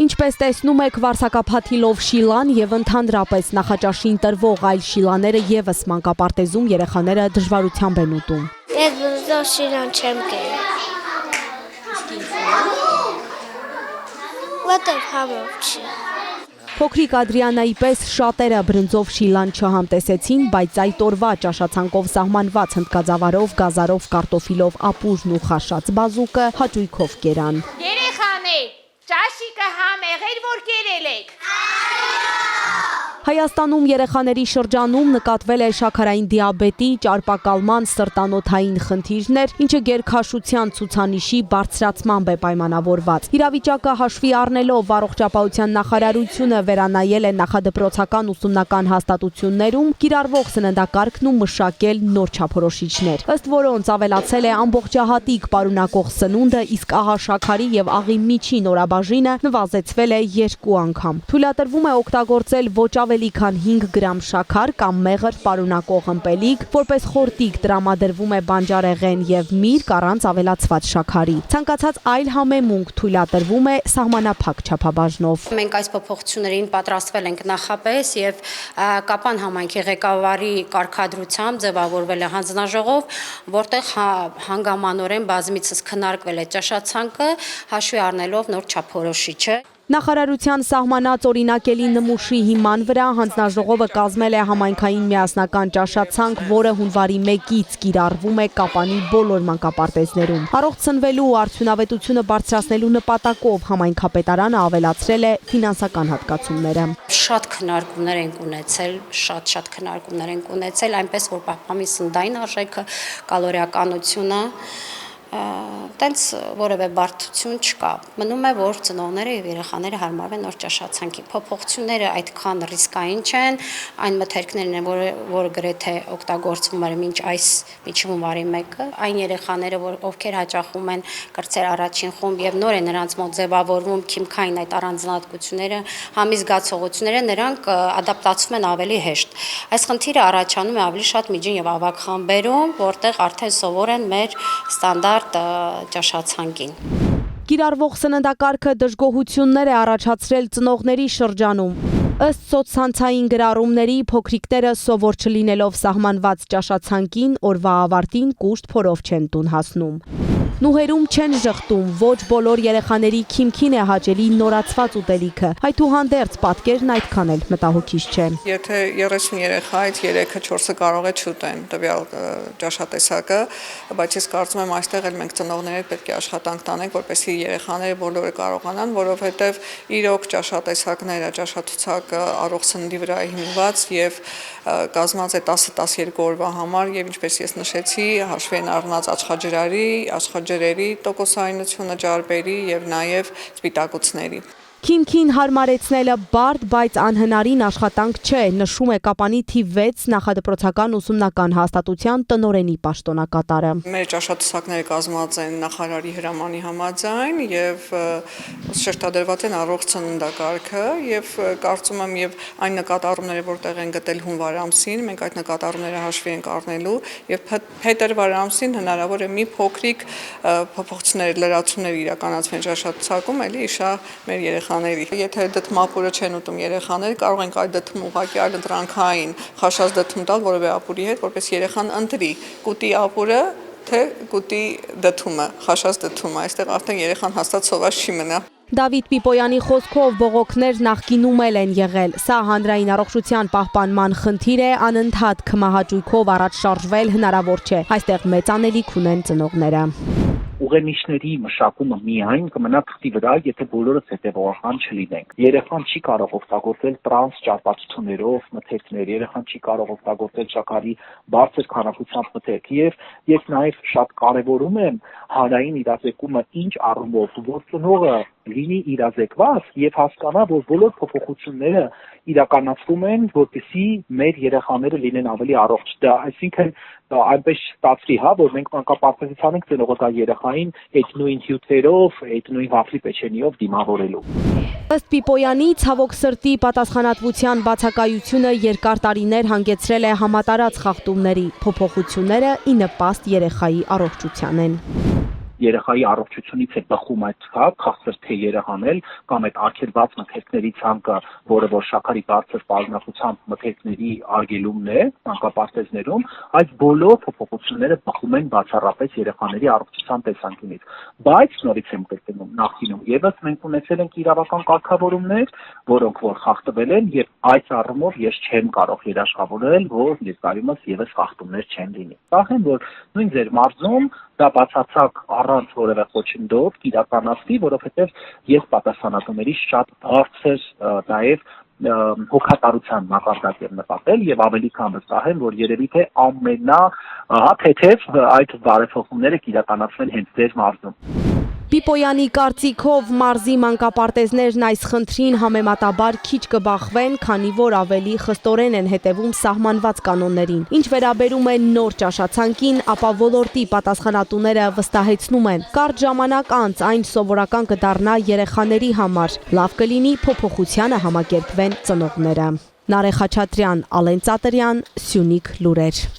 Ինչպես տեսնում եք, վարսակափաթիլով շիլան եւ ընդհանրապես նախաճաշին տրվող այլ շիլաները եւս մանկապարտեզում երեխաները դժվարությամբ են ուտում։ Ես բրուզով շիլան չեմ կերել։ Որտեղ համով չի։ Փոքրիկ Ադրիանայի պես շատերը բրնձով շիլան չհամտեսեցին, բայց այդ օրվա ճաշացանկով սահմանված հնդկաձավարով, գազարով, կարտոֆիլով, ապուժն ու խաշած բազուկը հաճույքով կերան։ Երեխաներ, ճաշիկը համեղեր որ կերել եք։ Հայաստանում երեխաների շրջանում նկատվել է շաքարային դիաբետի, ճարպակալման, սրտանոթային խնդիրներ, ինչը գերքաշության ցուցանիշի բարձրացմամբ է պայմանավորված։ Իրավիճակը հաշվի առնելով առողջապահության նախարարությունը վերանայել է նախադպրոցական ուսումնական հաստատություններում կիրառվող սննդակարգն ու մշակել նոր չափորոշիչներ, ըստ որոնց ավելացել է ամբողջահատիկ պարունակող սնունդը, իսկ աղաշաքարի եւ աղի միջին օրաբաժինը նվազեցվել է 2 անգամ։ Թույլատրվում է օգտագործել ոչ ավելի քան 5 գրամ շաքար կամ մեղր պարունակող ըմպելիք, որպես խորտիկ տրամադրվում է բանջարեղեն եւ միրգ առանց ավելացված շաքարի։ Ցանկացած այլ համեմունք թույլատրվում է սահմանափակ չափաբաժնով։ Մենք այս փոփոխություններին պատրաստվել ենք նախապես եւ Կապան համայնքի ղեկավարի կարգադրությամբ ձևավորվել է հանձնաժողով, որտեղ հանգամանորեն բազմիցս քննարկվել է ճաշացանկը, հաշվի առնելով նոր չափորոշիչը։ Նախարարության սահմանած օրինակելի նմուշի հիման վրա հանձնաժողովը կազմել է համայնքային միասնական ճաշացանկ, որը հունվարի 1-ից կիրառվում է Կապանի բոլոր մանկապարտեզներում։ Առողջ սնվելու ու արդյունավետությունը բարձրացնելու նպատակով համայնքապետարանը ավելացրել է ֆինանսական հատկացումները։ Շատ քննարկումներ ենք ունեցել, շատ քննարկումներ ենք ունեցել, այնպես որ պահպանի սննդային արժեքը, կալորիականությունը տենց որևէ բարդություն չկա։ Մնում է, որ ծնողները եւ երեխաները հարմարվեն նոր ճաշացանկի։ Փոփոխությունները այդքան ռիսկային չեն, այն մթերքներն են, որը գրեթե օգտագործվում էր մինչ այս հունվարի 1-ը։ Այն երեխաները, ովքեր հաճախում են կրծեր առաջին խումբ եւ նոր է նրանց մոտ ձևավորվում քիմքային այդ առանձնահատկությունները, համի զգացողությունները, նրանք ադապտացվում են ավելի հեշտ։ Այս խնդիրը առաջանում է ավելի շատ միջին եւ ավագ խմբերում, որտեղ արդեն սովոր են մեր ստանդարտ ճաշացանկին։ Կիրառվող սննդակարգը դժգոհություններ է առաջացրել ծնողների շրջանում։ Ըստ սոցցանցային գրառումների փոքրիկները սովոր չլինելով սահմանված ճաշացանկին օրվա ավարտին կուշտ փորով չեն տուն հասնում։ Նուհերում չեն ժխտում, ոչ բոլոր երեխաների քիմքին է հաճելի նորացված ուտելիքը, այդուհանդերձ պատկերն այդքան էլ մտահոգիչ չէ։ Եթե 30 երեխայից 3-ը 4-ը կարող է չուտեն տվյալ ճաշատեսակը, բայց ես կարծում եմ այստեղ էլ մենք ծնողները պետք է աշխատանք տանենք, որպեսզի երեխաները բոլորը կարողանան, որովհետև իրոք ճաշատեսակները, ճաշացուցակը առողջ սննդի վրա է հիմնված եւ կազմած է 10-12 օրվա համար եւ ինչպես ես նշեցի, հաշվի են առնած ջրերի տոկոսայնությունը, ջարբերի եւ նաեւ սպիտակուցների։ Քիմքին հարմարեցնելը բարդ, բայց անհնարին աշխատանք չէ, նշում է Կապանի թիվ 6 նախադպրոցական ուսումնական հաստատության տնօրենի պաշտոնակատարը։ Մեր ճաշատեսակները կազմված են նախարարի հրամանի համաձայն եւ շերտադրված են առողջ սննդակարգը եւ կարծում եմ եւ այն նկատառումները, որտեղ են գտել հունվար ամսին, մենք այդ նկատառումները հաշվի ենք առնելու եւ փետրվար ամսին հնարավոր է մի փոքրիկ փոփոխություններ, լրացումներ իրականացվեն ճաշատեսակում, էլի իշա մեր Եթե դդմապուրը չեն ուտում երեխաները, կարող ենք այդ դդումը ուղղակի այլ ընտրանքային խաշած դդում տալ որևէ ապուրի հետ, որպես երեխան ընտրի կուտի ապուրը, թե կուտի դդումը, խաշած դդումը, այստեղ արդեն երեխան հաստատ սոված չի մնա։ Դավիթ Պիպոյանի խոսքով բողոքներ նախկինում էլ են եղել։ Սա հանրային առողջության պահպանման խնդիր է, անընդհատ քմահաճույքով առաջ շարժվել հնարավոր չէ։ Այստեղ մեծ անելիք ունեն ծնողները։ Ուղենիշների մշակումը միայն կմնա թղթի վրա, եթե բոլորս հետևողական չլինենք։ Երեխան չի կարող օգտագործել տրանս ճարպացություններով մթերքներ, երեխան չի կարող օգտագործել շաքարի բարձր քանակությամբ մթերք եւ ես նաեւ շատ կարեւորում եմ հանրային իրազեկումը ինչ առումով, որ ծնողը լինի իրազեկված եւ հասկանա, որ բոլոր փոփոխությունները իրականացվում են, որպեսզի մեր երեխաները լինեն ավելի առողջ։ Դա այսինքն այնպես ստացվի, որ մենք մանկապարտեզից անենք ծնողը գա երեխային այդ նույն հյութերով, այդ նույն վաֆլի պեչենիով դիմավորելու։ Ըստ Պիպոյանի, ցավոք սրտի պատասխանատվության բացակայությունը երկար տարիներ հանգեցրել է համատարած խախտումների, փոփոխությունները ի նպաստ երեխայի առողջության են։ երեխայի առողջությունից է բխում այդ քաղցր թե երեխանել կամ այդ արգելված մթերքների ցանկը, որը որ շաքարի բարձր պարունակությամբ մթերքների արգելումն է մանկապարտեզներում, այս բոլոր փոփոխությունները բխում են բացառապես երեխաների առողջության տեսանկյունից։ Բայց նորից եմ կրկնում, նախկինում եւս մենք ունեցել ենք իրավական կարգավորումներ, որոնք որ խախտվել են եւ այս առումով ես չեմ կարող երաշխավորել, որ ներկայումս եւս խախտումներ չեն լինի։ Սաղ որ նույն ձեր մարզում դա բացարձակ առանց որևէ խոչընդոտ իրականացվի, որովհետեւ ես պատասխանատուների շատ բարձր նաեւ հոգատարության մակարդակ եմ նկատել եւ ավելի քան վստահ եմ, որ երևի թե թեթև այդ բարեփոխումները կիրականացվեն հենց ձեր մարզում։ Պիպոյանի կարծիքով մարզի մանկապարտեզներն այս խնդրին համեմատաբար քիչ կբախվեն, քանի որ ավելի խստորեն են հետևում սահմանված կանոններին։ Ինչ վերաբերում է նոր ճաշացանկին, ապա ոլորտի պատասխանատուները վստահեցնում են, կարճ ժամանակ անց այն սովորական կդառնա երեխաների համար։ Լավ կլինի փոփոխությանը համակերպվեն ծնողները։ Նարեխ Խաչատրյան, Ալեն Ծատրյան, Սյունիք լուրեր։